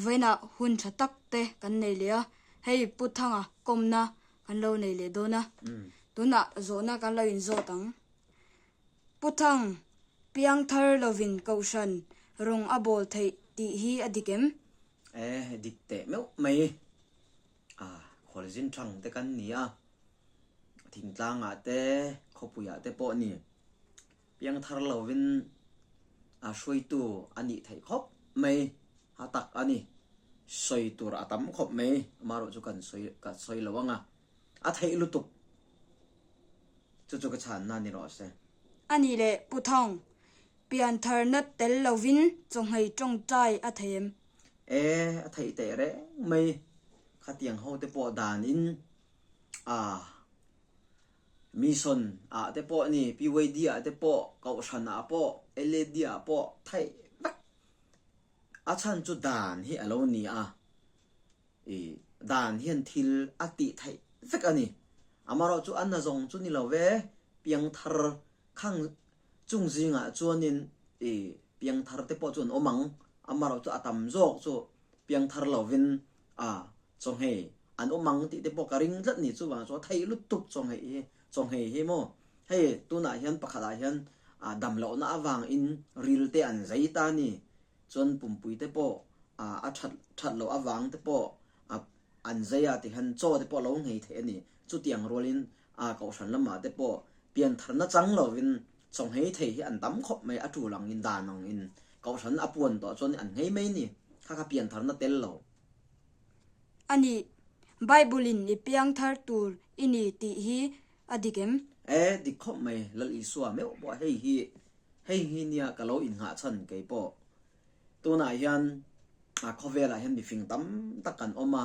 vaina hun thatak te kan nei le hei puthanga komna kan lo nei le dona tuna zona kan lo in zo tang puthang piang thar lovin kaushan rong abol thei ti hi adikem dikte meu mai kholzin thang te kan ni thing tlanga te khopuya te po ni piang thar lovin shoi tu ani thai khop mai hatak ani soi tur atam khop mai maro chu kan soi lawanga thai lutuk chu ka chan na ni ro se ani le puthang pian thar na tel lovin chong hei tong chai athem thai te re mai khatiang ho te po dan in mission te po ni pyd te po kaushan po led po thai chan chu dan hi alo ni dan hian thil ati thai vek ani amaro chu anna zong chu ni lawe piang thar khang chung jinga chuanin piang thar te po chun omang amaro chu atam jok chu piang thar lovin chong hei an omang ti te po karing tlat ni chu wa chu thai lut tup chong hei hi mo hei tuna hian pakhala hian dam lo na awang in ril te an zaita ni chon pumpui te po that lo awang te po an zaya ti han cho te po lo ngei the ni chu tiang rolin kaushan lama te po pian tharna chang lovin chong hei the hi an tam khop mai atu lang in danang in kaushan apuan to chon an ngei mai ni kha pian tharna tel lo ani bible in piang thar tur ini ti hi adikem dikhop mai lal isua meu bo hei hi nia kalo in nga chan ke po tuna hian khovela hian mi fing tam takan oma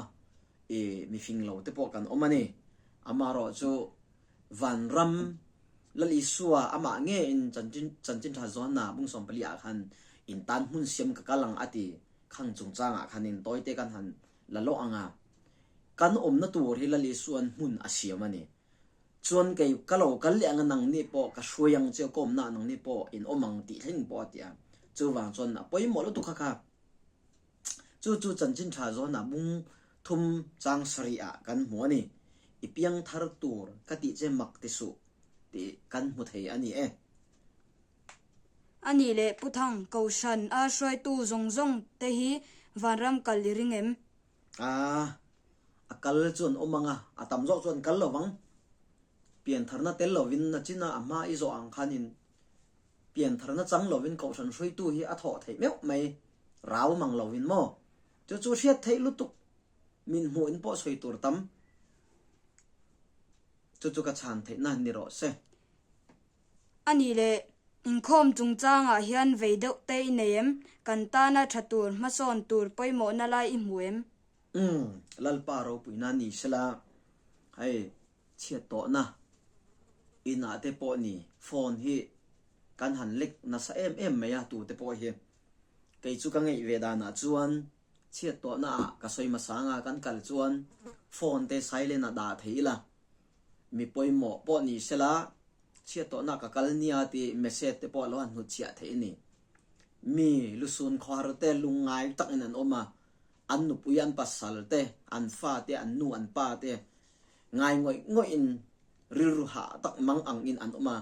mi fing lo te po kan oma ni amaro chu van ram lal isua ama nge in chanchin tha zon na bung som palia khan in tan hun siam ka kalang ati khang chung changa khanin toite kan han lalo anga kan omna tur hi lal isuan hun asiam ani chuan ke kalo kal le anga nang ni po ka shuyang che kom na nang ni po in omang ti thing po tia chu wang chon na poi mo lo tu kha chu chanchin tha zo na bung thum chang sria kan mo ni ipiang thar tur ka ti che mak ti su ti kan mu thei ani ani le puthang kaushan shoi tu zong te hi vanram kaliringem akal chon omanga atam zo chon kal lowang pian tharna tel lovin na china ama izo ang khanin pian tharna chang lovin kaushan shoi tu hi atho thei meu mai raw mang lovin mo chu hriat thei lutuk min mu in po shoi tur tam chu ka chan thei na ni ro se ani le inkhom chung changa hian veideu te neem kan ta na thatur ma son tur poimo na lai I muem lalpa ro puina ni sela hai chiat to na ina te po ni phone hi kan han lek na sa em me ya tu te po hi kei chu ka ngei vedana chuan chiat to na ka soi ma sanga kan kal chuan phone te silent da theila mi poimo po ni sela chiat to na ka kal nia ti message te po lo an hu chia the ni mi lusun khwar te lungai tak in an oma an nu puyan pasal te an fa te an nu an pa te ngai ngoi in rilru ha tak mang ang in an oma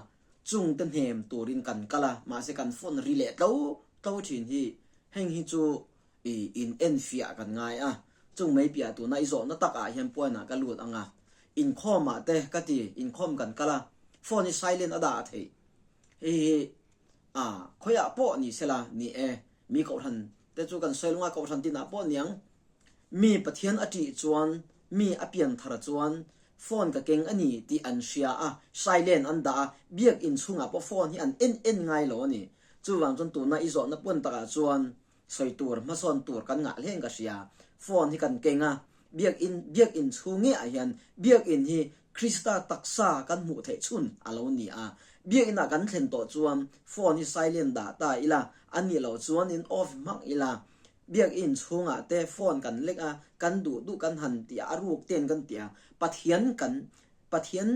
chung ten hem turin kan kala ma se kan phone rile to thin hi heng hi chu in enfia kan ngai chung mai pia tu na izo na taka hian puana ka lut anga in khoma te ka ti in khom kan kala phone is silent ada thei khoya po ni sela ni mi ko than te chu kan soilunga ko than tin po niang mi pathian ati chuan mi apian thara chuan phone ka keng ani ti an sia silent an da biak in chunga po phone hi an en ngai lo ni chu wang chon tu na izo na pon taka chuan soitur ma son tur kan nga leng ka sia phone hi kan kenga biak in chunge hian biak in hi krista taksa kan mu the chun alo ni biak ina kan thlen to chuan phone hi silent da ta ila ani lo chuan in off mak ila biak in chunga te phone kan lek kan du kan han ti aruk ten kan tia pathian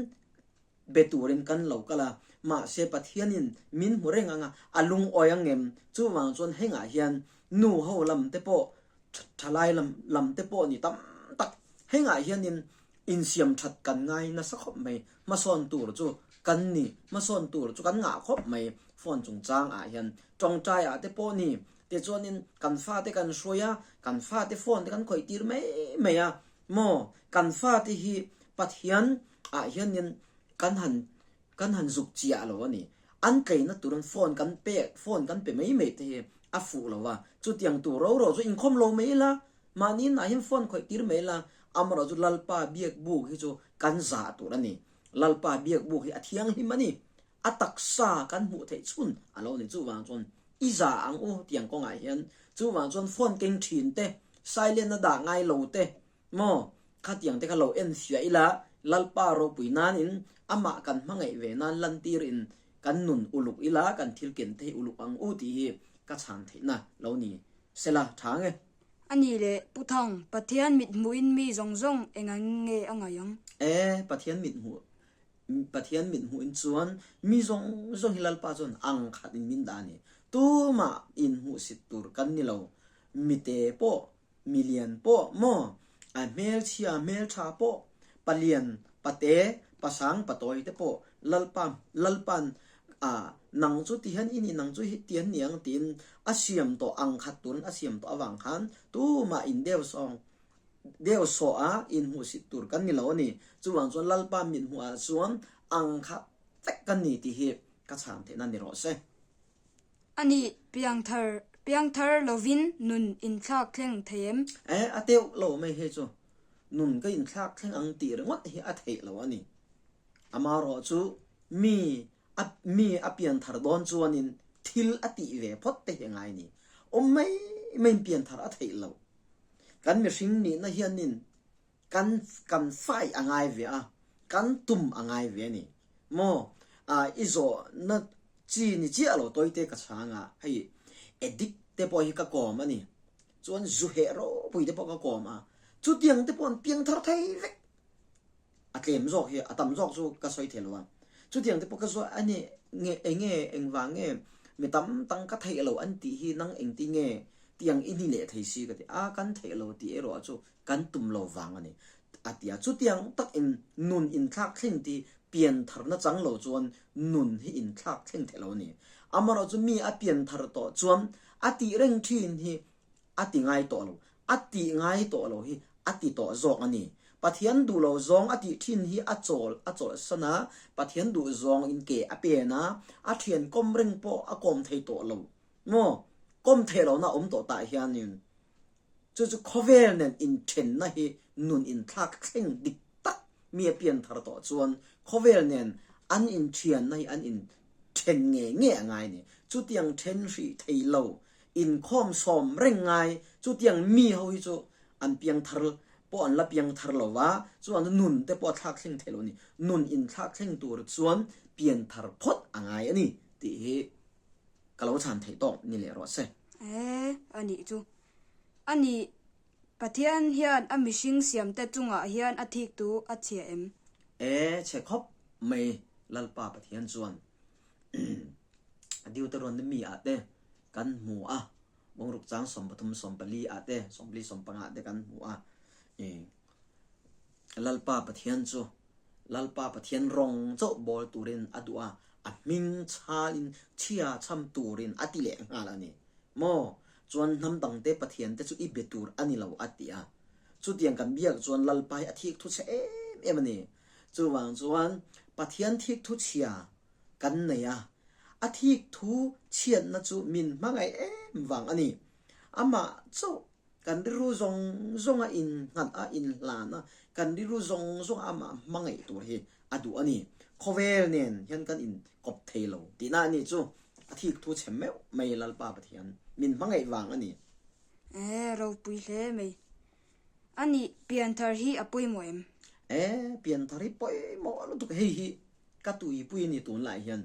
beturin kan lo kala ma se pathianin min mureng anga alung oyangem chu wang chon henga hian nu ho lam te po ทลายลำเตปอนี่ตํตักให้ง่ายเฮียนินอินเสียมชัดกันง่ายนะสักขบไม่มาซ่อนตัวจูกันนี่มาซ่อนตัวจูกันงาคบไม่ฟอนจงจางเฮียนจงใจเตปอนี่เตจวนินกันฟ้าเตกันช่วยกันฟ้าเตฟอนเตกันข่อยตีรไม่มอกันฟ้าเตฮีปัทเฮียนเฮียนินกันหันจุกเจียหรอวะนี่อันไกลนะตุรันฟอนกันเปะฟอนกันเปะไม่เตอาฟูหรอวะจุดยังตัวเราจุดอินคอมโลไม่ละมานี่นะเห็นฟอนข่อยตีรไม่ละอามเราจุลัลปาเบียกบุกให้จุกันซาตัวนั่นนี่ลัลปาเบียกบุกให้อธิยังหิมันนี่อตักซากันหูเทชุนเราเนี่ยจุวางจนอีจาอังโอเตียงก็ง่ายเห็นจุวางจนฟอนเก่งถินเตไซเลนน่ะด่าง่ายโลเตมอขัดยังเตกันโลเอ็นเสียอีละลัลปาเราปุยนานอินอามากันมังไงเวนานลันตีรินกันนุนอุลุกอีละกันทิลเกนเทอุลุกอังอูตีก็ชานเทนะเรานี่เสละทางอันนี้แหละปุถังปะเทียนมิดมุอินมีจงเองเงอังยังปะเทียนมิดหูอินจวนมีจงฮิลัลปาจนอังขัดอินมินดานี่ตูมาอินหูสิตุรกันนี่เรามิเตโปมิเลียนโปมอเมลเชียเมลชาโปปะเลียนปะเตปะสังปะตอยเตโปลัลปันนังจุติหันอินี่นังจุฮิเตียนเนียงตินอาเซียมโตอังขัดตุนอาเซียมโตอวังคันตูมาอินเดวซองเดวโซอินหูสิตุรกันนี่แล้วนี่จุวังจวนลัลปามินหัวสวนอังขัดเฟกันนี่ที่เฮกะชามเทนันนี่รอเซอันนี้เปียงเธอโลวินนุนอินคลากเคร่งเทมอาเตวโลไม่เฮจูนุนก็อินคลากเคร่งอังตีรงดเฮอาเทแล้วนี่อามารอจูมีอเปียนทารดอนจวนินทิลอติเวพดเตยังไงนี่ไม่เปลี่ยนทารอเทแล้วกันมีสิ่งนี้นะเฮียนินกันไฟอังไงเวกันตุ่มอังไงเวนี่โมอิโซนะจีนี่จีอะไรตัวเตกระชางให้เอดิกเตปอยกะกอมนี่จวนจูเฮโร่ปุยเตปอกะกอมจุดยังเตปอนเปียงทารไทเวอะเกมจอกเฮอะตำจอกจูกะซอยเทลวจุดยังที่พวกเขาอันนี้เองวางไม่ตั้งก็ไทยเราอันที่ฮีนั่งเองที่ที่ยังอินี่เละไทยซีก็ที่กันไทยเราที่เราจูกันตุ่มเราวางอันนี้ที่จุดยังตักอินนุนอินคลากเข่งที่เปลี่ยนทาร์น่าจังเราจวนนุนให้อินคลากเข่งเทเรานี่มาเราจะมีเปลี่ยนทาร์ต่อจวนที่เร่งที่นี่ที่ง่ายต่อเราที่ง่ายต่อเราที่ต่อจอกอันนี้ปะเทียนดูเราจองอติทินฮีอจอลสนะปะเทียนดูจองอินเกอเปียนะเทียนก้มเร่งโปกมเทโตเราโมก้มเทเรานะโตตาเฮียนินจะคอเวลเนนอินเทนนะฮีนุนอินทักเข่งดิกตักมีเปลี่ยนทาร์ต่อจวนคอเวลเนนอันอินเทียนนะฮีอันอินเทนเงี้ยไงนี่จุดยังเทนรีเทเราอินคอมซอมเร่งไงจุดยังมีเขาฮิจูอันเปียงทาร์ปอนละเปียงทาร์ลว่าส่วนนุนแต่ปอทักเข่งเทโลนี่นุนอินทักเข่งตัวส่วนเปลี่ยนทาร์พดอังไงอันนี้ที่กะเราฉันเทตองนี่แหละรอเซอันนี้จูอันนี้ปะเทียนเฮียนมิชิงเสียมแต่จุงเฮียนทิกตูเชียเเชคอบไม่ลัลปาปะเทียนส่วนดิวตรอนมีเตกันหมูวงรุกจางสมปทุมสมปลีเตสมปลีสมปังเตกันหมูลัลปาปะเทียนจูลัลปาปะเทียนรองโจบอลตูรินอดัวมินชาลินเชียชัมตูรินติเลงอะไรนี่โมจวนน้ำตังเตปะเทียนเตจุอีเบตูร์อันนี้เราติจุดยังกันเบียกจวนลัลปาทิกทุเชมันนี่จวนปะเทียนทิกทุเชียกันเนี่ยทิกทุเชียนนะจูมินมังไงวังอันนี้มาโจกันดิรูซงอินงัดอินลานะกันดิรูซงมามังไงตัวเฮดูอันนี้คอเวลเนียนยันกันอินกบเทโลตีน่านี่จูที่ทุเชมเมลไม่ลัลปาปะเทียนมินมังไงวังอันนี้เราปุยเลยไหมอันนี้เปลี่ยนทาร์ฮีปุยหมวยเปลี่ยนทาร์ฮีปุยหมอลุตุกเฮีกัตุยปุยนี่ตุนหลายยัน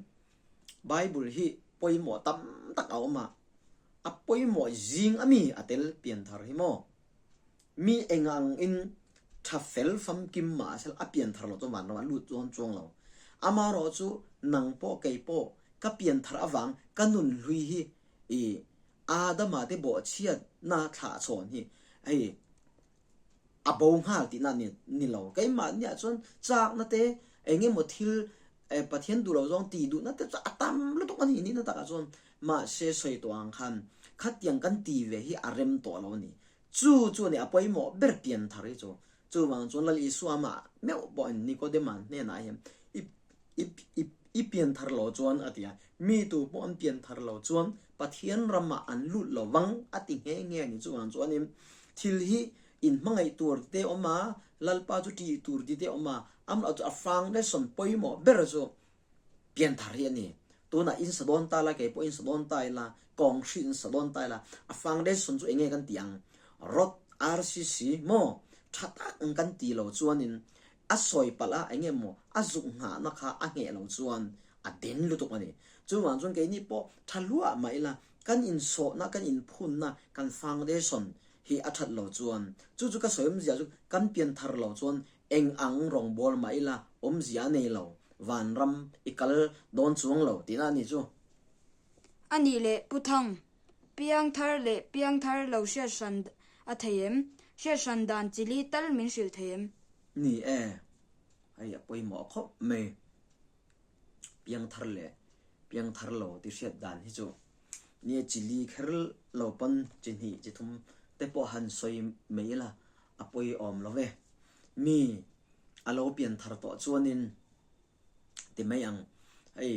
ไบเบิลฮีปุยหมอตั้มตักเอามาปุยหมอจิงมีเตลเปลี่ยนทาร์ฮีโมมีเองอินทัฟเฟลฟัมกิมมาเซลเปลี่ยนทาร์เราตัวมันเราลุดจวนจวงเรามารอจูนังโปเกยโปก็เปลี่ยนทาร์วังกันนุนลุยฮี อาดามาte bo chiat na tha chon hi ai abong hal ti na ni lo kai ma nya chon chak na te enge mo thil pathian du lo jong ti du na te atam lu to kan hi ni na ta ka chon ma se soi to ang khan khat yang kan ti ve hi arem to lo ni chu ni apoi mo ber pian thari chu wang chon la li suama me bo ni ko de man ne na hem i pian thar lo chon atia mi tu pon pian thar lo chon pathian rama an lut lo wang ati nge ni chu wang chon im thil hi in mangai tur te oma lalpa chu ti tur di te oma am la chu afang le son poi mo ber zo pian thar hi ni tu na in sadon ta la ke po in sadon tai la kong shin sadon tai la afang le son chu enge kan tiang rot RCC mo thatak ang kan ti lo chuanin asoi pala enge mo azuk nga na kha a nge lo chuan a den lu to ani chuwan chun ke ni po thalua maila kan in so na kan in phun na kan foundation hi athat lo chuan chu ka soim zia chu kan pian thar lo chuan eng ang rong bol maila om zia nei lo van ram ikal don chuang lo tina ni chu ani le puthang piang thar lo sha san athayem sha san dan chili tal min sil thayem ni ai apoi mo kho me piang thar lo ti shet dan hi chu ni chili kher lo pan chin hi chi thum te po han soi meila apoi om lo ve mi alo pian thar to chuanin ti mai ang ai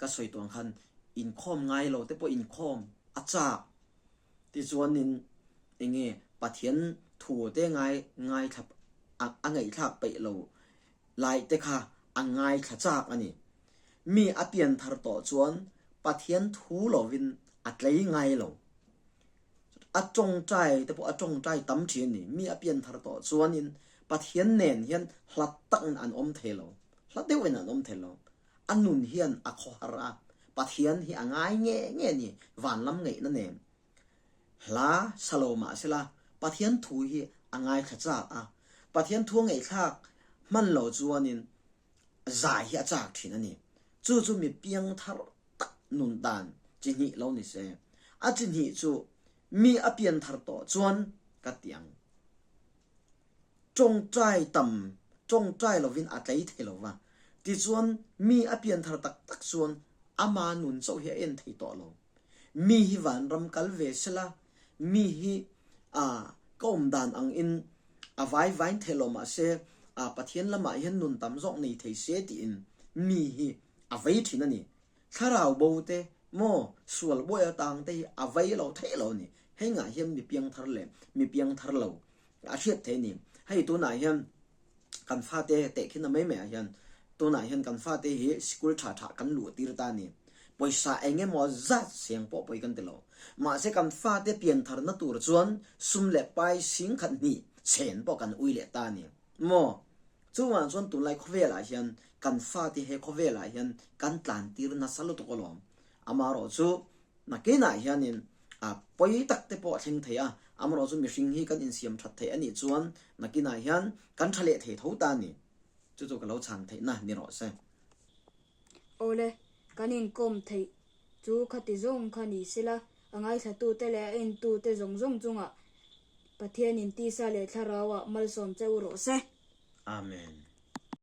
ka soi tong khan in khom ngai lo te po in khom acha ti chuanin enge pathian thu te ngai thap angai thak pe lo lai te kha angai kha chak ani mi apian thar to chuan pathian thu lovin atlei ngai lo atong chai te po atong chai tam thin ni mi apian thar to chuanin pathian nen hian hlat tak an om thelo hlat deu an om thelo anun hian akhora pathian hi angai nge ni van lam ngei na ne hla saloma sela pathian thu hi angai kha chak a pathian thu ngei thak man lo chuanin zai hi achak thin ani chu mi piang thar tak nun dan chin hi lo ni se a chin hi chu mi apian thar to chuan ka tiang chong trai lovin atlei thelowa ti chuan mi apian thar tak chuan ama nun chau hi en thei to lo mi hi van ram kal ve sela mi hi kom dan ang in avai vain theloma se pathian lama hian nun tam zok nei thei se ti in mi hi avai thina ni tharau bo te mo sual boya tang te avai lo thelo ni henga hiam mi piang thar lo a thiet the ni hei tu na hiam kan fa te khina mai me hian tu na hian kan fa te hi school tha kan lu tir ta ni poisa enge mo zat siang po poi kan te lo ma se kan fa te pian thar na tur chuan sum le pai sing khat ni chen po kan uile ta ni mo chuwan chuan tu lai khwela hian kan fa te he khwela hian kan tlan tir na salu to kolom amaro chu na ke na hianin poi tak te po thing theya amro chu mi hring hi kan in siam that the ani chuan na ki na hian kan thale the tho ta ni chu ka lo chan the na ni ro se ole kanin kom thei chu khati zong khani sila angai tha tu te le en tu te zong chunga pathian in ti sa le tharawa malsom cheu ro se amen